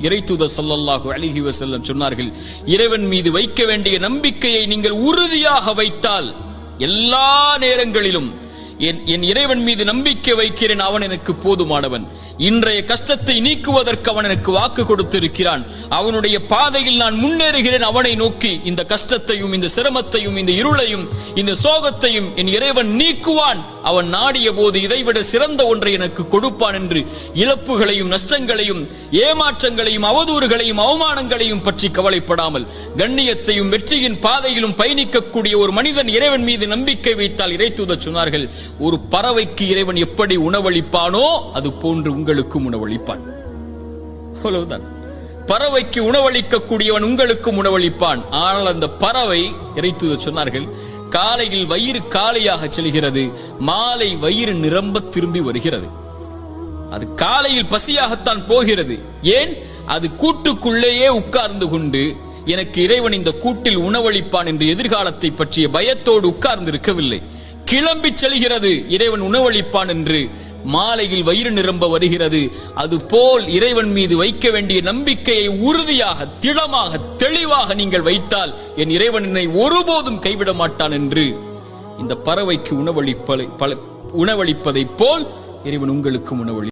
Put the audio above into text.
இறைத்தூதர் ஸல்லல்லாஹு அலைஹி வஸல்லம் சொன்னார்கள், இறைவன் மீது வைக்க வேண்டிய நம்பிக்கையை நீங்கள் உறுதியாக வைத்தால் எல்லா நேரங்களிலும் என் இறைவன் மீது நம்பிக்கை வைக்கிறேன், அவன் எனக்கு போதுமானவன், இன்றைய கஷ்டத்தை நீக்குவதற்கு அவன் எனக்கு வாக்கு கொடுத்திருக்கிறான், அவனுடைய பாதையில் நான் முன்னேறுகிறேன், அவனை நோக்கி இந்த கஷ்டத்தையும் இந்த சிரமத்தையும் இந்த இருளையும் இந்த சோகத்தையும் என் இறைவன் நீக்குவான், அவன் நாடிய போது இதைவிட சிறந்த ஒன்றை எனக்கு கொடுப்பான் என்று இழப்புகளையும் நஷ்டங்களையும் ஏமாற்றங்களையும் அவதூறுகளையும் அவமானங்களையும் பற்றி கவலைப்படாமல் கண்ணியத்தையும் வெற்றியின் பாதையிலும் பயணிக்கக்கூடிய ஒரு மனிதன் இறைவன் மீது நம்பிக்கை வைத்தால், இறைத்தூதர் சொன்னார்கள், ஒரு பறவைக்கு இறைவன் எப்படி உணவளிப்பானோ அது போன்று உங்களுக்கும் உணவளிப்பான். அவ்வளவுதான். பறவைக்கு உணவளிக்கக்கூடியவன் உங்களுக்கும் உணவளிப்பான். ஆனால் அந்த பறவை, இறைத்தூதர் சொன்னார்கள், காலையில் வயிறு காலியாக செல்கிறது, மாலை வயிறு நிரம்ப திரும்பி வருகிறது. அது காலையில் பசியாகத்தான் போகிறது. ஏன்? அது கூட்டுக்குள்ளேயே உட்கார்ந்து கொண்டு எனக்கு இறைவன் இந்த கூட்டில் உணவளிப்பான் என்று எதிர்காலத்தை பற்றிய பயத்தோடு உட்கார்ந்து இருக்கவில்லை. கிளம்பி செல்கிறது, இறைவன் உணவளிப்பான் என்று. மாலையில் வயிறு நிரம்ப வருகிறது. அதுபோல் இறைவன் மீது வைக்க வேண்டிய நம்பிக்கையை உறுதியாக திடமாக தெளிவாக நீங்கள் வைத்தால் என் இறைவன் என்னை ஒருபோதும் கைவிட மாட்டான் என்று இந்த பறவைக்கு உணவளிப்பதை போல் இறைவன் உங்களுக்கும் உணவளி